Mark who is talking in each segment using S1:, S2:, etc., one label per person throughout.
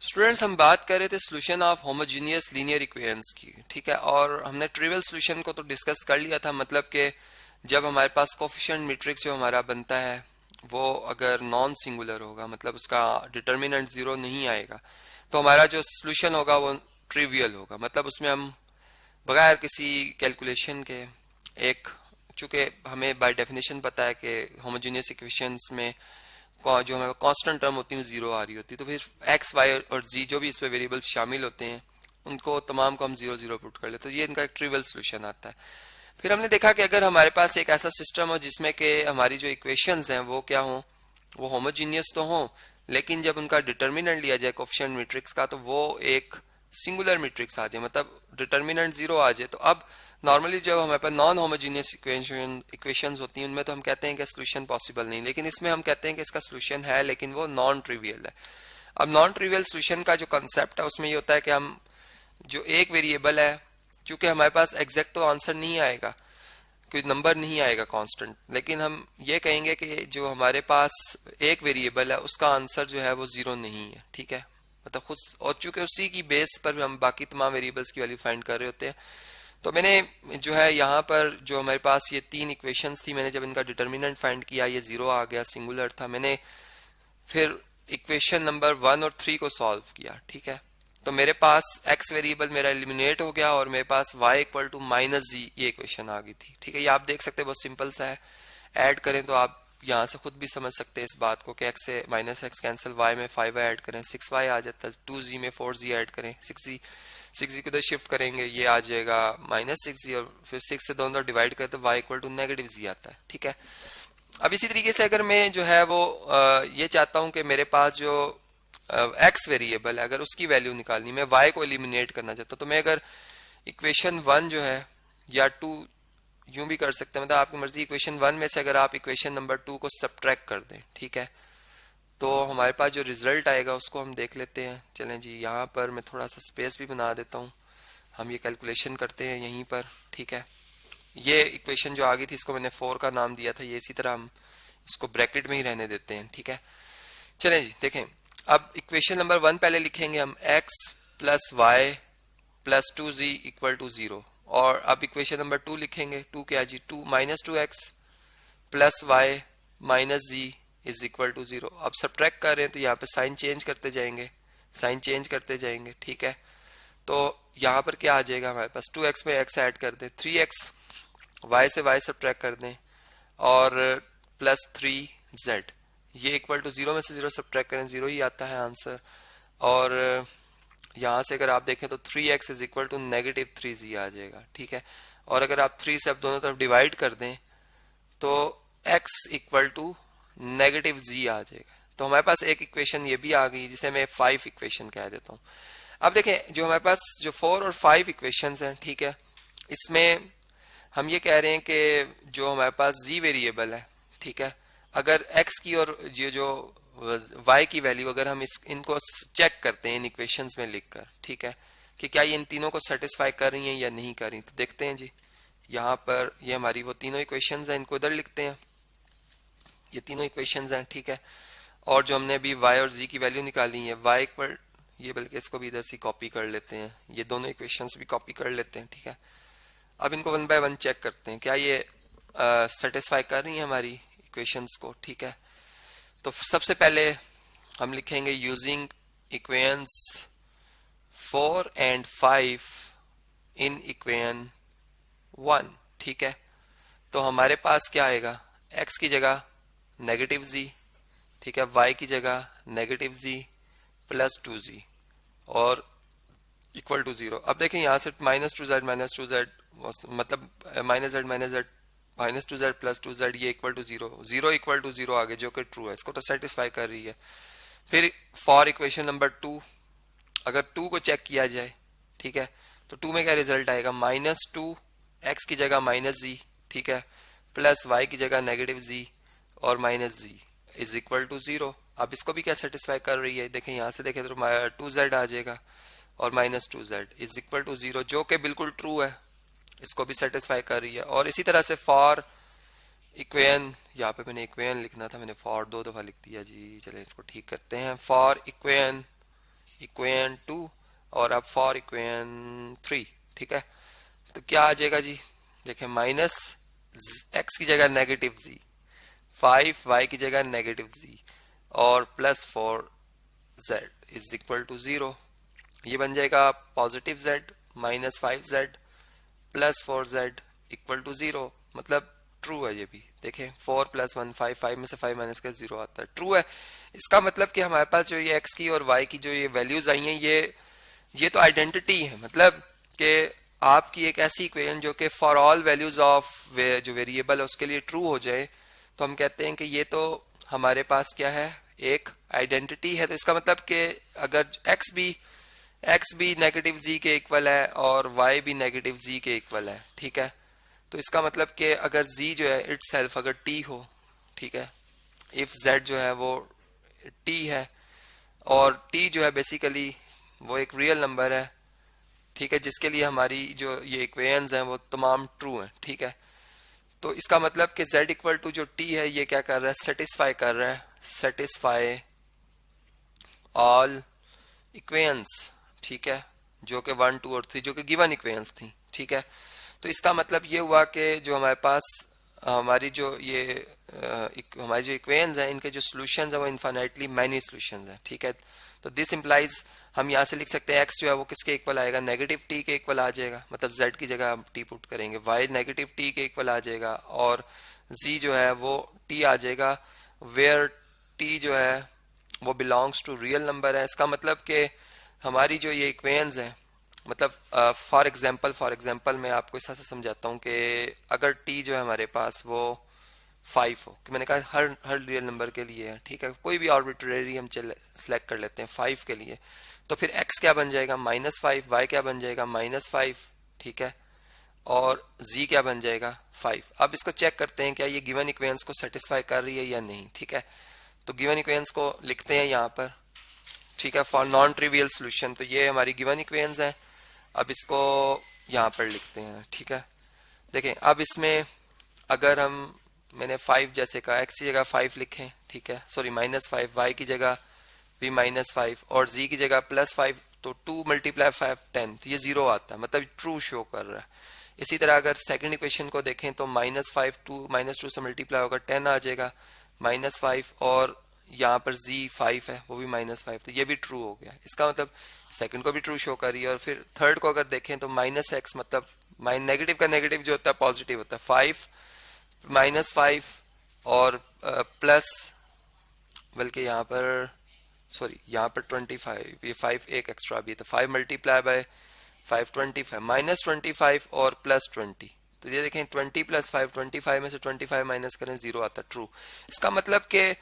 S1: Students, हम बात कर रहे थे solution of homogeneous linear equations की, ठीक है। और हमने ट्रिवियल सोल्यूशन को तो डिस्कस कर लिया था, मतलब कि जब हमारे पास कोफिशिएंट मैट्रिक्स जो हमारा बनता है वो अगर नॉन सिंगुलर होगा, मतलब उसका डिटर्मिनेंट जीरो नहीं आएगा, तो हमारा जो सोल्यूशन होगा वो ट्रिवियल होगा। मतलब उसमें हम बगैर किसी कैलकुलेशन के एक, चूंकि हमें बाय डेफिनेशन पता है कि होमोजीनियस इक्वेशंस में जो हमारे कांस्टेंट टर्म होती है जीरो आ रही होती है, तो फिर एक्स वाई और जी जो भी इसमें वेरिएबल्स शामिल होते हैं उनको तमाम को हम जीरो जीरो पुट कर लेते हैं, तो ये इनका एक ट्रिवियल सोल्यूशन आता है। फिर हमने देखा कि अगर हमारे पास एक ऐसा सिस्टम हो जिसमें कि हमारी जो इक्वेशंस हैं वो क्या हो, वो होमोजीनियस तो हो, लेकिन जब उनका डिटर्मिनेंट लिया जाए कोफिशिएंट मैट्रिक्स का तो वो एक सिंगुलर मैट्रिक्स आ जाए, मतलब डिटर्मिनेंट जीरो आ जाए। तो अब नॉर्मली जब हमारे पास नॉन होमोजीनियस इक्वेशंस होती हैं उनमें तो हम कहते हैं कि सोल्यूशन पॉसिबल नहीं, लेकिन इसमें हम कहते हैं कि इसका सोल्यूशन है लेकिन वो नॉन ट्रिवियल है। अब नॉन ट्रिवियल सोल्यूशन का जो कंसेप्ट है उसमें ये होता है कि हम जो एक वेरिएबल है, चूंकि हमारे पास एग्जैक्ट तो आंसर नहीं आएगा, कोई नंबर नहीं आएगा कांस्टेंट, लेकिन हम ये कहेंगे कि जो हमारे पास एक वेरिएबल है उसका आंसर जो है वो जीरो नहीं है, ठीक है। मतलब खुद, और चूंकि उसी की बेस पर हम बाकी तमाम वेरिएबल्स की वैल्यू फाइंड कर रहे होते हैं, तो मैंने जो है यहाँ पर जो हमारे पास ये तीन इक्वेशंस थी, मैंने जब इनका डिटर्मिनेंट फाइंड किया ये जीरो आ गया, सिंगुलर था, मैंने फिर इक्वेशन नंबर 1 और 3 को सॉल्व किया, ठीक है। तो मेरे पास x वेरिएबल मेरा एलिमिनेट हो गया और मेरे पास y इक्वल टू माइनस जी ये इक्वेशन आ गई थी, ठीक है। ये आप देख सकते हैं बहुत सिंपल सा है, ऐड करें तो आप यहाँ से खुद भी समझ सकते हैं इस बात को कि x से माइनस एक्स कैंसिल, y में 5y ऐड करें 6y आ जाता है, 2z में 4z ऐड करें 6z को इधर शिफ्ट करेंगे ये आ जाएगा माइनस 6z, और फिर 6 से दोनों डिवाइड करें तो y equal to negative z आता है, ठीक है। अब इसी तरीके से अगर मैं जो है वो ये चाहता हूं कि मेरे पास जो एक्स वेरिएबल है अगर उसकी वैल्यू निकालनी, मैं वाई को एलिमिनेट करना चाहता हूं, तो मैं अगर इक्वेशन 1 जो है या 2 यूं भी कर सकते हैं, मतलब आपकी मर्जी, इक्वेशन 1 में से अगर आप इक्वेशन नंबर 2 को सब्ट्रैक्ट कर दें, ठीक है, तो हमारे पास जो रिजल्ट आएगा उसको हम देख लेते हैं। चलें जी, यहाँ पर मैं थोड़ा सा स्पेस भी बना देता हूँ, हम ये कैलकुलेशन करते हैं यहीं पर, ठीक है। ये इक्वेशन जो आ गई थी इसको मैंने 4 का नाम दिया था, ये इसी तरह हम इसको ब्रैकेट में ही रहने देते हैं, ठीक है। चलें जी देखें, अब इक्वेशन नंबर 1 पहले लिखेंगे हम, x plus Y plus 2z equal to 0, और अब इक्वेशन नंबर 2 लिखेंगे, 2 क्या Z, 2 minus 2x plus Y minus Z is equal to 0। अब सब्ट्रैक्ट कर रहे हैं तो यहाँ पे साइन चेंज करते जाएंगे, साइन चेंज करते जाएंगे, ठीक है। तो यहाँ पर क्या आ जाएगा हमारे पास, 2x में x ऐड कर दें, 3x, y से y सब्ट्रैक्ट कर दें और प्लस 3z, ये इक्वल टू 0 में से 0 सब्ट्रैक्ट करें 0 ही आता है आंसर। और यहाँ से अगर आप देखें तो 3x is equal to negative 3z आ जाएगा, ठीक है। और अगर आप 3 से अब दोनों तरफ डिवाइड कर दें तो x equal to negative z आ जाएगा। तो हमारे पास एक इक्वेशन ये भी आ गई जिसे मैं 5 इक्वेशन कह देता हूँ। अब देखें, जो हमारे पास जो 4 और 5 इक्वेशंस हैं, ठीक है, इसमें हम ये कह रहे हैं कि जो हमारे पास z वेरिएबल है, ठीक है, अगर x की और ये जो y की वैल्यू अगर हम इनको चेक करते हैं इन इक्वेशंस में लिखकर, ठीक है, कि क्या ये इन तीनों को सेटिस्फाई कर रही हैं या नहीं कर रही, तो देखते हैं जी। यहाँ पर ये हमारी वो तीनों इक्वेशंस हैं, इनको इधर लिखते हैं, ये तीनों इक्वेशंस हैं, ठीक है। और जो हमने अभी y और z की वैल्यू निकाली है, y इक्वल, ये बल्कि इसको भी इधर से कॉपी कर लेते हैं, ये दोनों इक्वेशंस भी कॉपी कर लेते हैं, ठीक है। अब इनको 1 बाय 1 चेक करते हैं, क्या ये सेटिस्फाई कर रही हैं हमारी इक्वेशंस को, ठीक है। तो सबसे पहले हम लिखेंगे using equations 4 and 5 in equation 1, ठीक है। तो हमारे पास क्या आएगा, x की जगह नेगेटिव z, ठीक है, y की जगह नेगेटिव z प्लस 2z और इक्वल टू 0। अब देखें यहाँ से माइनस टू जेड मतलब minus Z minus 2z plus 2z ये इक्वल टू 0, 0 इक्वल टू 0 आगे जो कि ट्रू है, इसको तो सेटिस्फाई कर रही है। फिर फॉर इक्वेशन नंबर 2, अगर 2 को चेक किया जाए, ठीक है, तो 2 में क्या रिजल्ट आएगा, माइनस 2 एक्स की जगह माइनस जी, ठीक है, प्लस वाई की जगह नेगेटिव जी और minus Z is equal to 0। अब इसको भी क्या सेटिस्फाई कर रही है, देखें यहाँ से देखें तो 2z आ जाएगा और minus 2z is equal to 0 जो कि बिल्कुल ट्रू है, इसको भी सेटिस्फाई कर रही है। और इसी तरह से फॉर इक्वेशन, यहाँ पे मैंने इक्वेशन लिखना था, मैंने फॉर 2 दफा लिख दिया जी, चले इसको ठीक करते हैं। फॉर इक्वेशन इक्वेशन 2 और अब फॉर इक्वेशन 3, ठीक है। तो क्या आ जाएगा जी, देखें माइनस एक्स की जगह नेगेटिव जी, 5y की जगह नेगेटिव जी और plus 4z is equal to 0। ये बन जाएगा positive z minus 5z plus 4z equal to 0, मतलब ट्रू है ये भी। देखें 4 प्लस 1 5, 5 में से 5 माइनस का 0 आता है, ट्रू है। इसका मतलब कि हमारे पास जो ये x की और y की जो ये वैल्यूज आई हैं, ये तो आइडेंटिटी है, मतलब कि आपकी एक ऐसी इक्वेशन जो कि फॉर ऑल वैल्यूज ऑफ जो वेरिएबल है उसके लिए ट्रू हो जाए, तो हम कहते हैं कि ये तो हमारे पास क्या है, एक आइडेंटिटी है। तो इसका मतलब कि अगर x भी नेगेटिव जी के इक्वल है और y भी नेगेटिव जी के इक्वल है, ठीक है, तो इसका मतलब कि अगर z जो है इट सेल्फ अगर t हो, ठीक है, इफ z जो है वो t है और t जो है बेसिकली वो एक रियल नंबर है, ठीक है, जिसके लिए हमारी जो ये इक्वेशंस हैं वो तमाम ट्रू हैं, ठीक है। तो इसका मतलब कि z इक्वल टू जो t है ये क्या कर रहा है, सेटिस्फाई कर रहा है, सेटिस्फाई ऑल इक्वेशंस, ठीक है, जो कि 1 2 और 3 जो कि गिवन इक्वेशंस थी, ठीक है। तो इसका मतलब ये हुआ कि जो हमारे पास हमारी जो हमारी जो इक्वेशंस हैं इनके जो सॉल्यूशंस हैं वो इनफाइनाइटली मैनी सॉल्यूशंस हैं, ठीक है। तो दिस इंप्लाइज हम यहाँ से लिख सकते हैं x जो है वो किसके इक्वल आएगा, नेगेटिव t के इक्वल आ जाएगा, मतलब z की जगह हम t पुट करेंगे, y नेगेटिव t के इक्वल आ जाएगा और z जो है वो t आ जाएगा वेयर t जो है वो बिलोंग्स टू रियल नंबर है। इसका मतलब कि हमारी जो ये इक्वेशंस हैं, मतलब फॉर एग्जांपल मैं आपको इस तरह से समझाता हूँ कि अगर t जो है हमारे पास वो 5 हो, कि मैंने कहा हर रियल नंबर के लिए है, ठीक है, कोई भी आर्बिट्रेरी हम सेलेक्ट कर लेते हैं 5 के लिए, तो फिर x क्या बन जाएगा -5, y क्या बन जाएगा -5, ठीक है, और z क्या बन जाएगा 5। अब इसको चेक करते हैं क्या ये गिवन इक्वेशंस को सेटिस्फाई कर रही है या नहीं, ठीक है। तो गिवन इक्वेशंस को लिखते हैं यहाँ पर, ठीक है, फॉर नॉन ट्रिवियल सोल्यूशन। तो ये हमारी गिवन इक्वेशंस हैं, अब इसको यहाँ पर लिखते हैं, ठीक है। देखें अब इसमें अगर मैंने 5 जैसे कहा, x की जगह 5 लिखें, ठीक है, सॉरी -5, y की जगह भी -5 और z की जगह +5, तो 2 × 5 10, तो ये 0 आता है, मतलब ट्रू शो कर रहा है। इसी तरह अगर सेकंड इक्वेशन को देखें तो -5 -2 से मल्टीप्लाई होकर 10 आ जाएगा, -5 और यहाँ पर z 5 है वो भी -5, तो ये भी ट्रू हो गया। इसका मतलब सेकंड को भी ट्रू शो कर रही है। और फिर थर्ड को अगर देखें तो -x, मतलब नेगेटिव का नेगेटिव जो होता है पॉजिटिव होता है, 5 -5 और प्लस, बल्कि यहाँ पर सॉरी यहाँ पर 25, ये 5 एक एक्स्ट्रा भी है, तो 5 × 5 25, -25 और +20, तो ये देखें 20 + 5 25 में से 25 माइनस करें 0 आता, ट्रू। इसका मतलब कि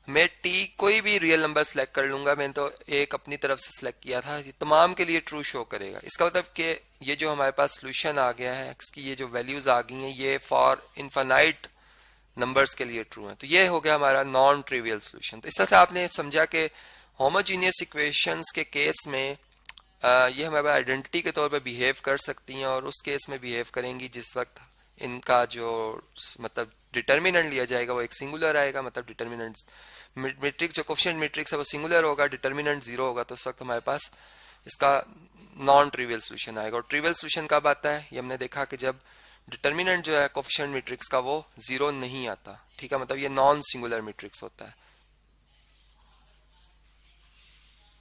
S1: मैं t कोई भी रियल नंबर सेलेक्ट कर लूंगा, मैंने तो एक अपनी तरफ से सिलेक्ट किया था, ये तमाम के लिए ट्रू शो करेगा। इसका मतलब कि ये जो हमारे पास सोल्यूशन आ गया है x की, ये जो वैल्यूज आ गई हैं ये फॉर इनफाइनाइट नंबर्स के लिए ट्रू है। तो ये हो गया हमारा नॉन ट्रिवियल सोल्यूशन। तो इस तरह से आपने समझा कि होमोजीनियस इक्वेशंस के केस में ये हमारे आइडेंटिटी के तौर पर बिहेव कर सकती हैं और उस केस में बिहेव करेंगी जिस वक्त इनका जो मतलब डिटर्मिनेंट लिया जाएगा वो एक सिंगुलर आएगा, मतलब डिटर्मिनेंट मैट्रिक्स जो कोफिशिएंट मैट्रिक्स है वो सिंगुलर होगा, डिटर्मिनेंट 0 होगा, तो उस वक्त हमारे पास इसका नॉन ट्रिवियल सोल्यूशन आएगा। और ट्रिवियल सोल्यूशन कब आता है, ये हमने देखा कि जब डिटर्मिनेंट जो है कोफिशिएंट मैट्रिक्स का वो 0 नहीं आता, ठीक है, मतलब ये नॉन सिंगुलर मैट्रिक्स होता है।